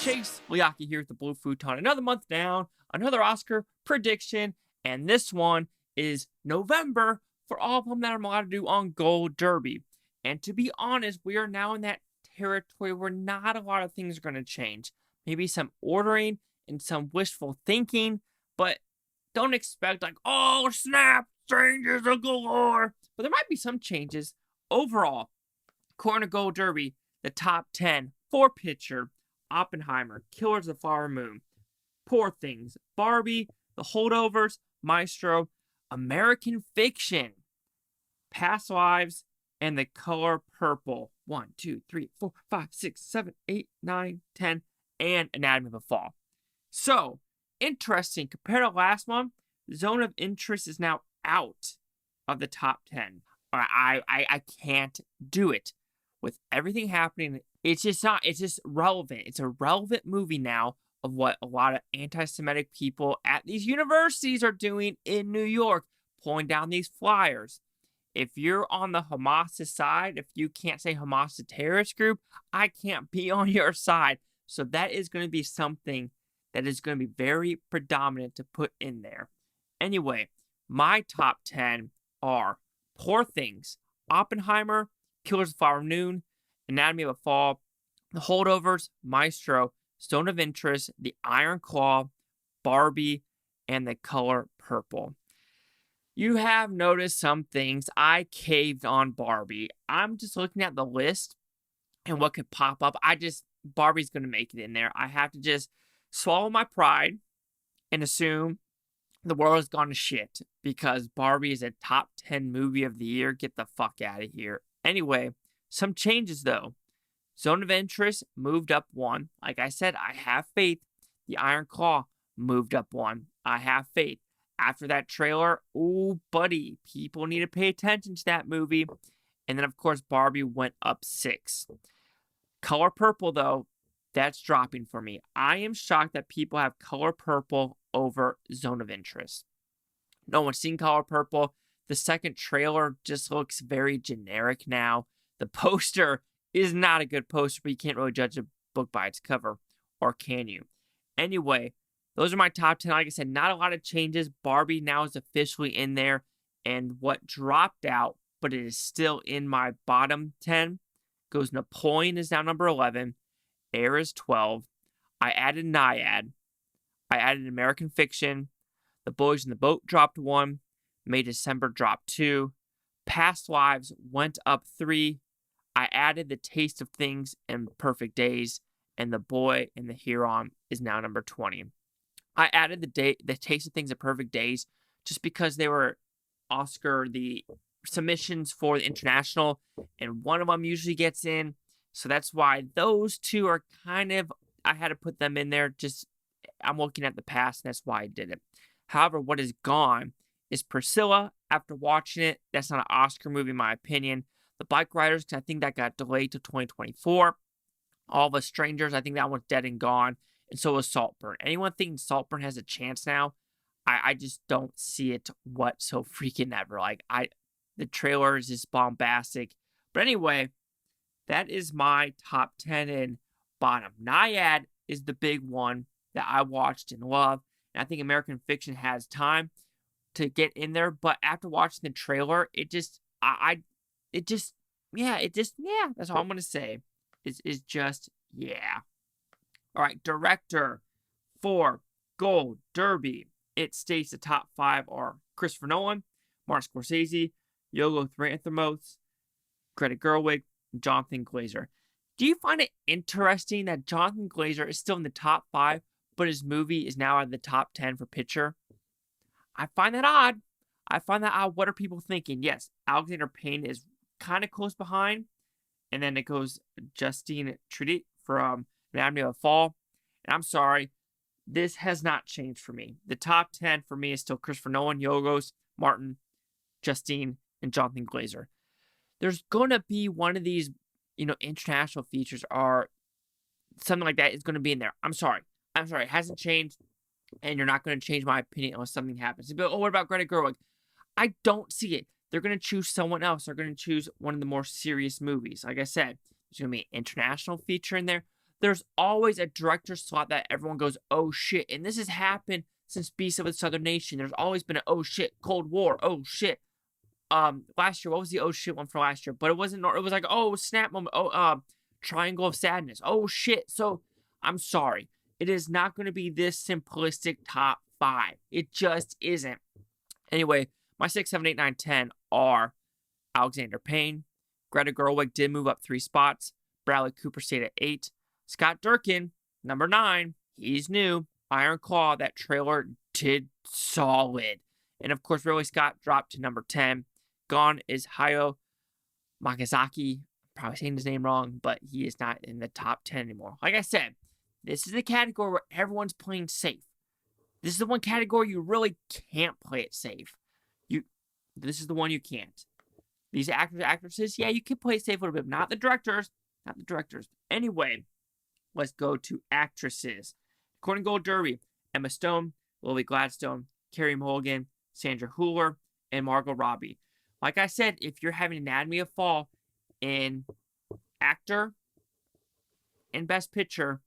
Chase, Lehocky here with the Blue Futon. Another month down, another Oscar prediction, and this one is November for all of them that I'm allowed to do on Gold Derby. And to be honest, we are now in that territory where not a lot of things are going to change. Maybe some ordering and some wishful thinking, but don't expect like, oh snap, changes galore. But there might be some changes. Overall, according to Gold Derby, the top 10 for picture: Oppenheimer, Killers of the Flower Moon, Poor Things, Barbie, The Holdovers, Maestro, American Fiction, Past Lives, and The Color Purple. 1, 2, 3, 4, 5, 6, 7, 8, 9, 10, and Anatomy of a Fall. So, interesting. Compared to last month, Zone of Interest is now out of the top 10. I can't do it. With everything happening, it's just relevant. It's a relevant movie now of what a lot of anti-Semitic people at these universities are doing in New York, pulling down these flyers. If you're on the Hamas side, if you can't say Hamas is a terrorist group, I can't be on your side. So that is going to be something that is going to be very predominant to put in there. Anyway, my top 10 are Poor Things, Oppenheimer, Killers of the Flower Moon, Anatomy of a Fall, The Holdovers, Maestro, Zone of Interest, The Iron Claw, Barbie, and The Color Purple. You have noticed some things. I caved on Barbie. I'm just looking at the list and what could pop up. Barbie's going to make it in there. I have to just swallow my pride and assume the world has gone to shit because Barbie is a top 10 movie of the year. Get the fuck out of here. Anyway, some changes though. Zone of Interest moved up 1. Like I said, I have faith. The Iron Claw moved up 1. I have faith. After that trailer, ooh, buddy, people need to pay attention to that movie. And then, of course, Barbie went up 6. Color Purple, though, that's dropping for me. I am shocked that people have Color Purple over Zone of Interest. No one's seen Color Purple. The second trailer just looks very generic now. The poster is not a good poster, but you can't really judge a book by its cover. Or can you? Anyway, those are my top 10. Like I said, not a lot of changes. Barbie now is officially in there. And what dropped out, but it is still in my bottom 10, goes Napoleon is now number 11. Air is 12. I added Naiad. I added American Fiction. The Boys in the Boat dropped 1. May December dropped 2. Past Lives went up 3. I added The Taste of Things and Perfect Days. And The Boy in the Huron is now number 20. I added the Taste of Things and Perfect Days just because they were the submissions for the international, and one of them usually gets in. So that's why those two are kind of, I had to put them in there. Just, I'm looking at the past, and that's why I did it. However, what is gone is Priscilla. After watching it, that's not an Oscar movie in my opinion. The Bike Riders, because I think that got delayed to 2024. All the Strangers, I think that one's dead and gone. And so is Saltburn. Anyone thinking Saltburn has a chance now? I just don't see it whatsoever freaking ever. The trailer is just bombastic. But anyway, that is my top 10 and bottom. Naiad is the big one that I watched and loved. And I think American Fiction has time to get in there. But after watching the trailer, that's all I'm going to say. Is just, yeah. All right, director for Gold Derby. It states the top 5 are Christopher Nolan, Martin Scorsese, Yorgos Lanthimos, Greta Gerwig, and Jonathan Glazer. Do you find it interesting that Jonathan Glazer is still in the top 5, but his movie is now in the top 10 for picture? I find that odd. What are people thinking? Yes, Alexander Payne is kind of close behind. And then it goes Justine Triet from Anatomy of a Fall. And I'm sorry, this has not changed for me. The top 10 for me is still Christopher Nolan, Yorgos, Martin, Justine, and Jonathan Glazer. There's going to be one of these, international features or something like that is going to be in there. I'm sorry. It hasn't changed, and you're not going to change my opinion unless something happens. But, what about Greta Gerwig? I don't see it. They're going to choose someone else. They're going to choose one of the more serious movies. Like I said, there's going to be an international feature in there. there's always a director slot that everyone goes, oh shit. And this has happened since Beast of the Southern Nation. There's always been an oh shit, Cold War, oh shit. Last year, what was the oh shit one for last year? But it wasn't, it was like, oh snap moment, oh, Triangle of Sadness, oh shit. So, I'm sorry. It is not going to be this simplistic top 5. It just isn't. Anyway, my 6, 7, 8, 9, 10 are Alexander Payne. Greta Gerwig did move up 3 spots. Bradley Cooper stayed at 8. Scott Durkin, number 9. He's new. Iron Claw, that trailer did solid. And of course, Ridley Scott dropped to number 10. Gone is Hayao Miyazaki. Probably saying his name wrong, but he is not in the top 10 anymore. Like I said, this is a category where everyone's playing safe. This is the one category you really can't play it safe. This is the one you can't. These actors, actresses, yeah, you can play it safe a little bit. Not the directors. Not the directors. Anyway, let's go to actresses. According to Gold Derby, Emma Stone, Lily Gladstone, Carey Mulligan, Sandra Hüller, and Margot Robbie. Like I said, if you're having Anatomy of Fall in actor and Best Picture,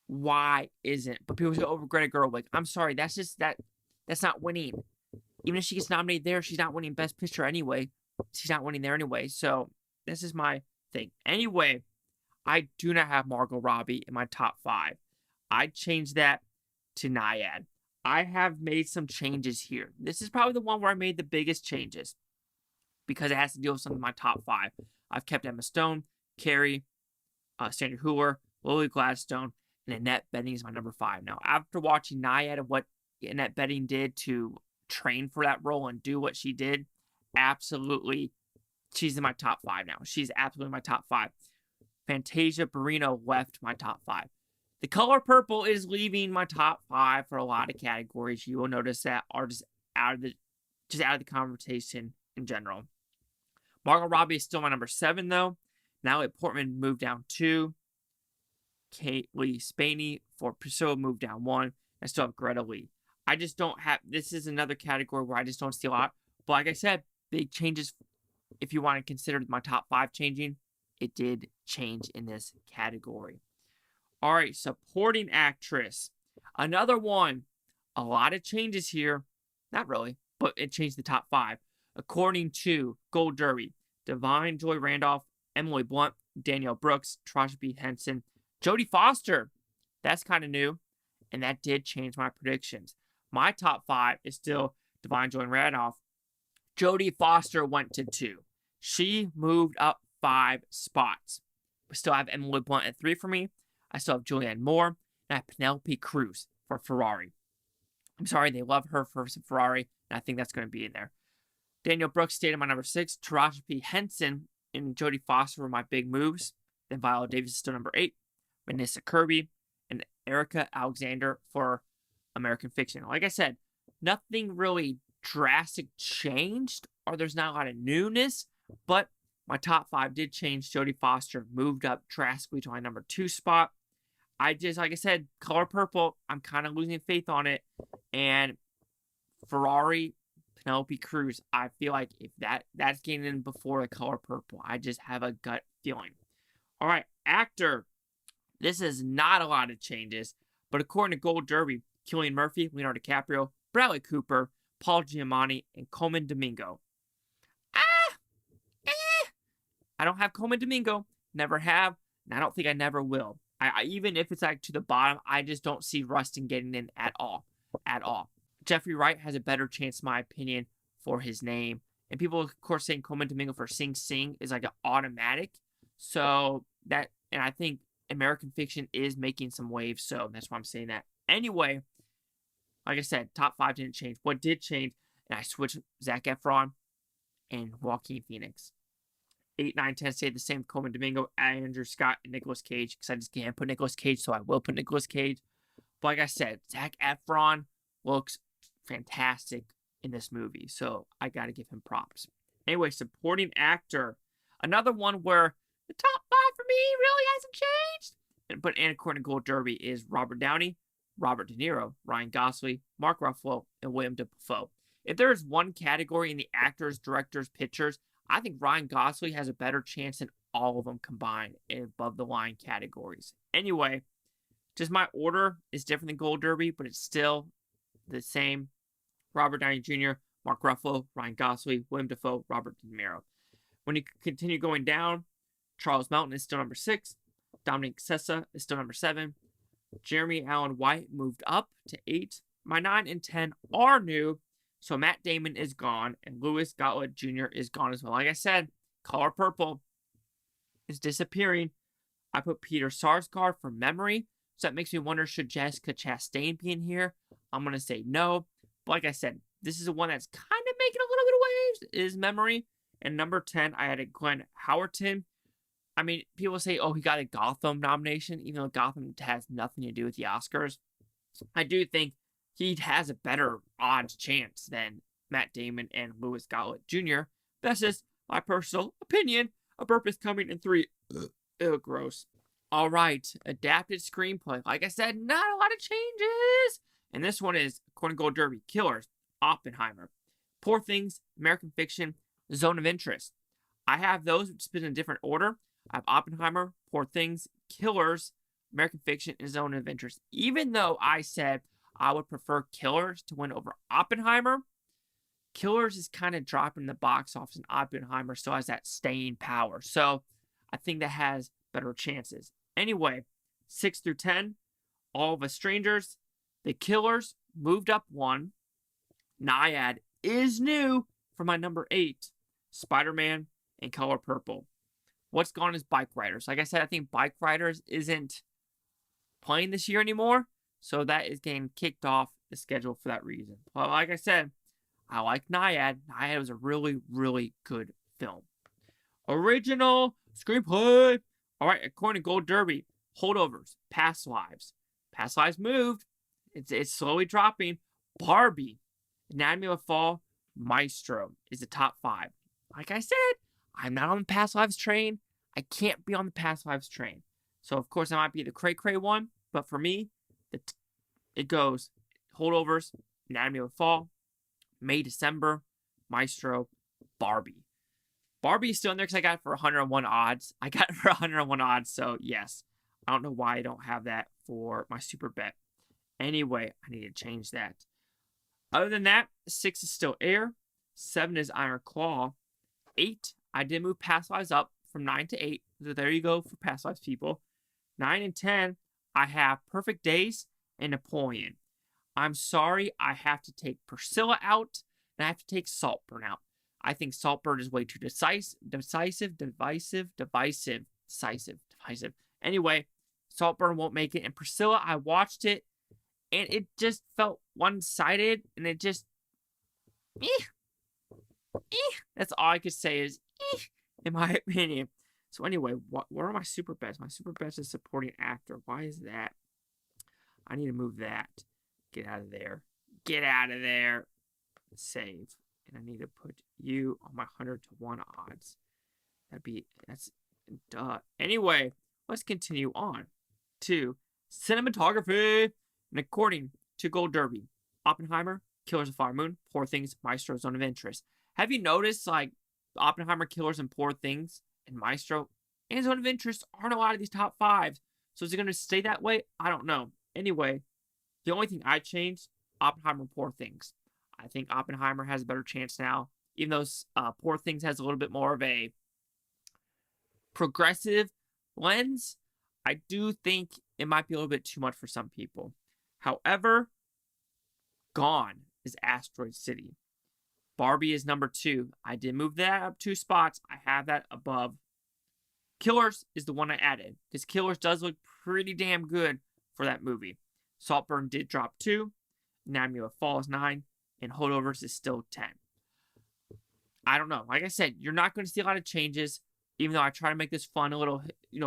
why isn't? But people say over Greta Gerwig. I'm sorry, that's not winning. Even if she gets nominated there, she's not winning Best Picture anyway. She's not winning there anyway. So this is my thing. Anyway, I do not have Margot Robbie in my top 5. I changed that to Naiad. I have made some changes here. This is probably the one where I made the biggest changes because it has to deal with some of my top 5. I've kept Emma Stone, Carey, Sandra Hüller, Lily Gladstone, and Annette Bening is my number 5. Now, after watching Naiad and what Annette Bening did to train for that role and do what she did, absolutely, she's in my top 5 now. She's absolutely my top 5. Fantasia Barrino left my top 5. The Color Purple is leaving my top 5 for a lot of categories. You will notice that are just out of the conversation in general. Margot Robbie is still my number 7 though. Natalie Portman moved down 2. Kaylee Spaney for Priscilla moved down 1. I still have Greta Lee. I just don't have, this is another category where I just don't see a lot. But like I said, big changes. If you want to consider my top 5 changing, it did change in this category. All right, supporting actress. Another one. A lot of changes here. Not really, but it changed the top 5. According to Gold Derby, Divine Joy Randolph, Emily Blunt, Danielle Brooks, Taraji P. Henson, Jodie Foster. That's kind of new, and that did change my predictions. My top 5 is still Divine Joy Randolph. Jodie Foster went to 2. She moved up 5 spots. We still have Emily Blunt at 3 for me. I still have Julianne Moore, and I have Penelope Cruz for Ferrari. I'm sorry, they love her for Ferrari, and I think that's going to be in there. Danielle Brooks stayed in my number 6. Taraji P. Henson and Jodie Foster were my big moves. Then Viola Davis is still number 8. Vanessa Kirby and Erica Alexander for American Fiction. Like I said, nothing really drastic changed, or there's not a lot of newness, but my top 5 did change. Jodie Foster moved up drastically to my number 2 spot. Like I said, Color Purple, I'm kind of losing faith on it. And Ferrari, Penelope Cruz, I feel like if that's getting in before the Color Purple. I just have a gut feeling. All right, actor. This is not a lot of changes, but according to Gold Derby, Cillian Murphy, Leonardo DiCaprio, Bradley Cooper, Paul Giamatti, and Coleman Domingo. I don't have Coleman Domingo, never have, and I don't think I never will. I even if it's like to the bottom, I just don't see Rustin getting in at all. Jeffrey Wright has a better chance, in my opinion, for his name. And people, of course, saying Coleman Domingo for Sing Sing is like an automatic. So that, and I think American Fiction is making some waves, so that's why I'm saying that. Anyway, like I said, top 5 didn't change. What did change, and I switched Zac Efron and Joaquin Phoenix. 8, 9, 10 stayed the same. Coleman Domingo, Andrew Scott, and Nicolas Cage, because I just can't put Nicolas Cage, so I will put Nicolas Cage. But like I said, Zac Efron looks fantastic in this movie, so I got to give him props. Anyway, supporting actor. Another one where the top 5 for me really hasn't changed. And according to Gold Derby is Robert Downey, Robert De Niro, Ryan Gosling, Mark Ruffalo, and William Dafoe. If there is one category in the actors, directors, pictures I think Ryan Gosling has a better chance than all of them combined in above the line categories. Anyway, just my order is different than Gold Derby, but it's still the same. Robert Downey Jr., Mark Ruffalo, Ryan Gosling, William Dafoe, Robert De Niro. When you continue going down, Charles Melton is still number 6. Dominic Sessa is still number 7. Jeremy Allen White moved up to 8. My 9 and 10 are new, so Matt Damon is gone, and Louis Gottlieb Jr. is gone as well. Like I said, Color Purple is disappearing. I put Peter Sarsgaard for memory, so that makes me wonder, should Jessica Chastain be in here? I'm going to say no. But like I said, this is the one that's kind of making a little bit of waves, is memory. And number 10, I added Glenn Howerton. I mean, people say, oh, he got a Gotham nomination, even though Gotham has nothing to do with the Oscars. I do think he has a better odds chance than Matt Damon and Louis Gottlieb Jr. That's just my personal opinion. A burp is coming in 3. Ew, gross. All right, adapted screenplay. Like I said, not a lot of changes. And this one is, according to Gold Derby, Killers, Oppenheimer, Poor Things, American Fiction, Zone of Interest. I have those just in a different order. I have Oppenheimer, Poor Things, Killers, American Fiction, and Zone of Interest. Even though I said I would prefer Killers to win over Oppenheimer, Killers is kind of dropping the box office, and Oppenheimer still has that staying power. So I think that has better chances. Anyway, 6 through 10, All of Us Strangers, The Killers moved up 1. Nyad is new for my number 8, Spider-Man and Color Purple. What's gone is Bike Riders. Like I said, I think Bike Riders isn't playing this year anymore, so that is getting kicked off the schedule for that reason. But like I said, I like Nyad. Nyad was a really, really good film. Original screenplay. All right, according to Gold Derby, Holdovers, Past Lives. Past Lives moved. It's slowly dropping. Barbie, Anatomy of a Fall, Maestro is the top 5. Like I said, I'm not on the Past Lives train. I can't be on the Past Lives train. So, of course, I might be the cray-cray one. But for me, it goes Holdovers, Anatomy of a Fall, May, December, Maestro, Barbie. Barbie is still in there because I got it for 101 odds. I got it for 101 odds, so yes. I don't know why I don't have that for my super bet. Anyway, I need to change that. Other than that, 6 is still Air. 7 is Iron Claw. 8, I did move Past Lives up from 9 to 8. So there you go for Past Lives, people. 9 and 10, I have Perfect Days and Napoleon. I'm sorry, I have to take Priscilla out, and I have to take Saltburn out. I think Saltburn is way too divisive. Anyway, Saltburn won't make it. And Priscilla, I watched it, and it just felt one-sided, and it just, that's all I could say is, in my opinion. So anyway, what are my super bets? My super bets is supporting actor. Why is that? I need to move that. Get out of there. Get out of there. Save. And I need to put you on my 100 to 1 odds. That's duh. Anyway, let's continue on to cinematography. And according to Gold Derby, Oppenheimer, Killers of Flower Moon, Poor Things, Maestro, Zone of Interest. Have you noticed, like, Oppenheimer, Killers, and Poor Things, and Maestro, and Zone of Interest aren't a lot of these top 5s? So is it going to stay that way? I don't know. Anyway, the only thing I changed, Oppenheimer, Poor Things. I think Oppenheimer has a better chance now, even though Poor Things has a little bit more of a progressive lens. I do think it might be a little bit too much for some people. However, gone is Asteroid City. Barbie is number 2. I did move that up 2 spots. I have that above. Killers is the one I added, because Killers does look pretty damn good for that movie. Saltburn did drop 2. Anatomy of a Fall is 9. And Holdovers is still 10. I don't know. Like I said, you're not going to see a lot of changes, even though I try to make this fun, a little,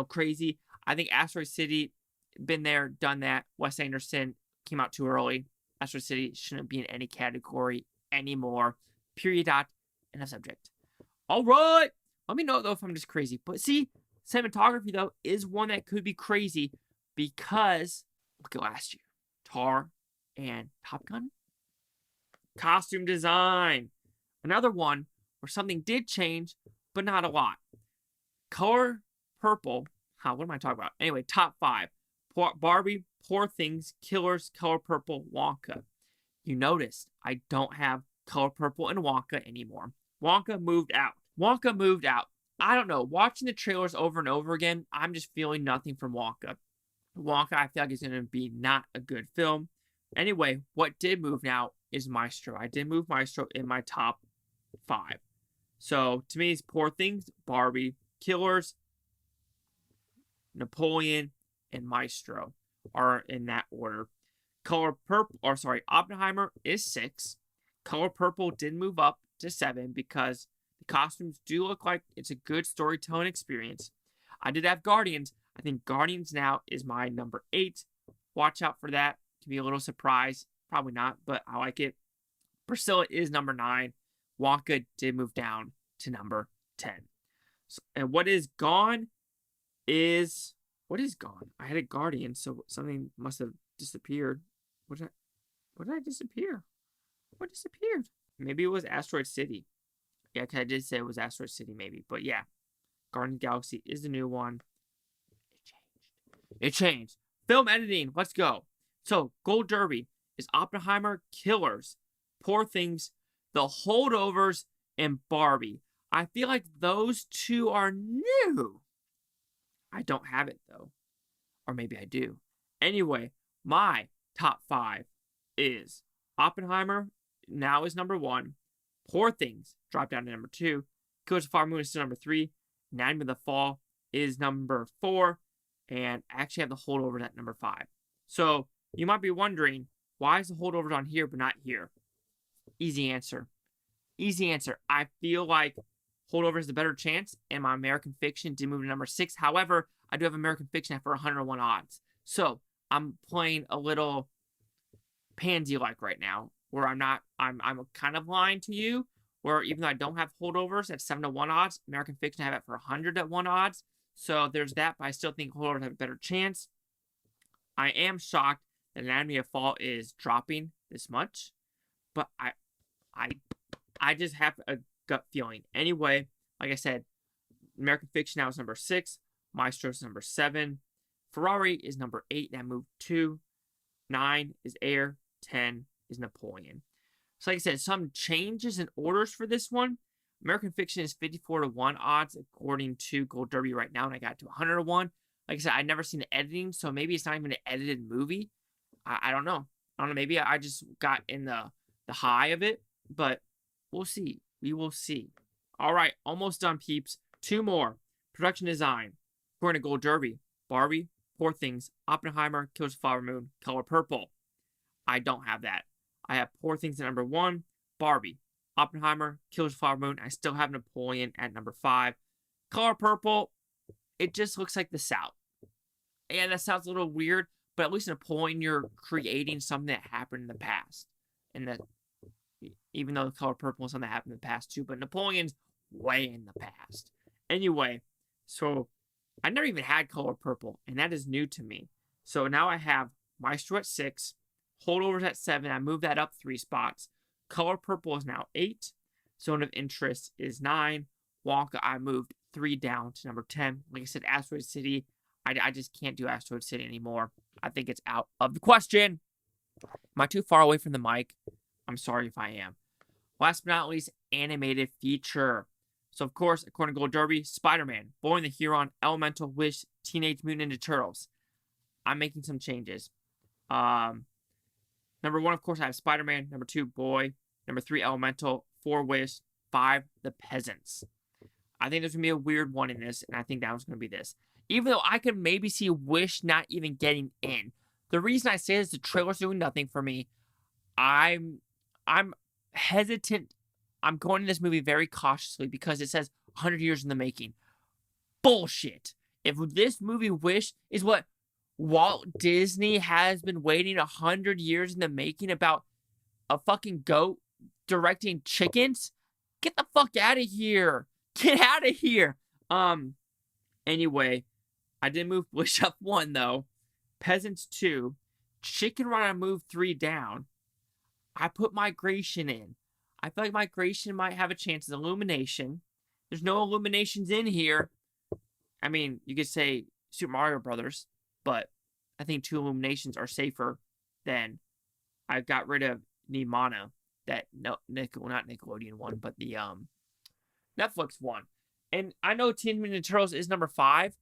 crazy. I think Asteroid City, been there, done that. Wes Anderson came out too early. Asteroid City shouldn't be in any category anymore. Period. End of subject. All right. Let me know, though, if I'm just crazy. But see, cinematography, though, is one that could be crazy because, look at last year. Tar and Top Gun. Costume design. Another one where something did change, but not a lot. Color Purple. What am I talking about? Anyway, top 5. Barbie, Poor Things, Killers, Color Purple, Wonka. You noticed I don't have Color Purple and Wonka anymore. Wonka moved out. Wonka moved out. I don't know. Watching the trailers over and over again, I'm just feeling nothing from Wonka. Wonka, I feel like is going to be not a good film. Anyway, what did move now is Maestro. I did move Maestro in my top 5. So, to me, it's Poor Things, Barbie, Killers, Napoleon, and Maestro are in that order. Oppenheimer is 6. Color Purple did move up to 7 because the costumes do look like it's a good storytelling experience. I did have Guardians. I think Guardians now is my number 8. Watch out for that. Can be a little surprise. Probably not, but I like it. Priscilla is number 9. Wonka did move down to number 10. So, and what is gone? I had a Guardian, so something must have disappeared. What did I disappear? What disappeared? Maybe it was Asteroid City. Yeah, because I did say it was Asteroid City, maybe. But yeah, Guardian Galaxy is the new one. It changed. Film editing. Let's go. So, Gold Derby is Oppenheimer, Killers, Poor Things, The Holdovers, and Barbie. I feel like those 2 are new. I don't have it, though. Or maybe I do. Anyway, my top 5 is Oppenheimer, now is number 1. Poor Things dropped down to number 2. Killers of the Flower Moon is still number 3. Anatomy of the Fall is number 4. And I actually have The Holdovers at number 5. So, you might be wondering, why is The Holdovers on here but not here? Easy answer. I feel like Holdovers is the better chance, and my American Fiction did move to number 6. However, I do have American Fiction at for 101 odds. So, I'm playing a little pansy-like right now, where I'm kind of lying to you, where even though I don't have Holdovers at 7 to 1 odds, American Fiction I have it for 100 at 1 odds. So, there's that, but I still think Holdovers have a better chance. I am shocked that Anatomy of Fall is dropping this much, but I just have a gut feeling. Anyway, like I said, American Fiction now is number 6. Maestro is number 7. Ferrari is number 8. That moved 2. 9 is Air. 10 is Napoleon. So like I said, some changes in orders for this one. American Fiction is 54 to 1 odds according to Gold Derby right now, and I got to 100 to 1. Like I said, I've never seen the editing, so maybe it's not even an edited movie. I don't know. Maybe I just got in the high of it, but we'll see. We will see. All right, almost done, peeps. 2 more. Production design. According to Gold Derby, Barbie, Poor Things, Oppenheimer, Killers of the Flower Moon, Color Purple. I don't have that. I have Poor Things at number 1, Barbie, Oppenheimer, Killers of the Flower Moon. I still have Napoleon at number 5. Color Purple, it just looks like the South. Yeah, that sounds a little weird, but at least Napoleon, you're creating something that happened in the past. And that, even though the Color Purple is something that happened in the past too, but Napoleon's way in the past. Anyway, so I never even had Color Purple, and that is new to me. So now I have Maestro at 6, Holdovers at 7. I moved that up 3 spots. Color Purple is now 8. Zone of Interest is 9. Wonka, I moved 3 down to number 10. Like I said, Asteroid City, I just can't do Asteroid City anymore. I think it's out of the question. Am I too far away from the mic? I'm sorry if I am. Last but not least, animated feature. So, of course, according to Gold Derby, Spider-Man, Boy and the Huron, Elemental, Wish, Teenage Mutant Ninja Turtles. I'm making some changes. Number 1, of course, I have Spider-Man. Number 2, Boy. Number 3, Elemental. 4, Wish. 5, The Peasants. I think there's going to be a weird one in this, and I think that one's going to be this. Even though I could maybe see Wish not even getting in. The reason I say is the trailer's doing nothing for me. I'm hesitant. I'm going to this movie very cautiously because it says 100 years in the making. Bullshit. If this movie Wish is what Walt Disney has been waiting 100 years in the making about a fucking goat directing chickens, get the fuck out of here. Get out of here. Anyway, I did move Wish up 1 though. Peasants 2. Chicken Run I moved 3 down. I put Migration in. I feel like Migration might have a chance as Illumination. There's no Illuminations in here. I mean, you could say Super Mario Brothers, but I think 2 Illuminations are safer than I got rid of Nimana, that not Nickelodeon one, but the Netflix one. And I know Teenage Mutant Ninja Turtles is number 5.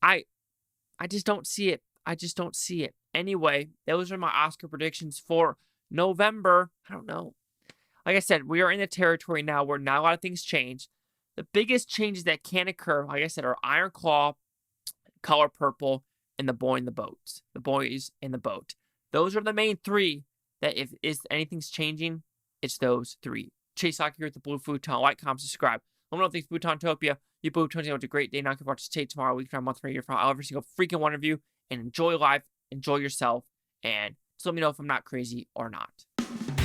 I just don't see it. I just don't see it. Anyway, those are my Oscar predictions for November. I don't know. Like I said, we are in the territory now where not a lot of things change. The biggest changes that can occur, like I said, are Iron Claw, Color Purple, and The Boy in the Boat. The Boys in the Boat. Those are the main 3 that if anything's changing, it's those 3. Chase Hockey here with the Blue Futon. Like, comment, subscribe. Let me know if things Futontopia. You Futons have a great day. Now you can watch the tomorrow, week, from a month, from a year from every single freaking one of you. And enjoy life, enjoy yourself, and just let me know if I'm not crazy or not.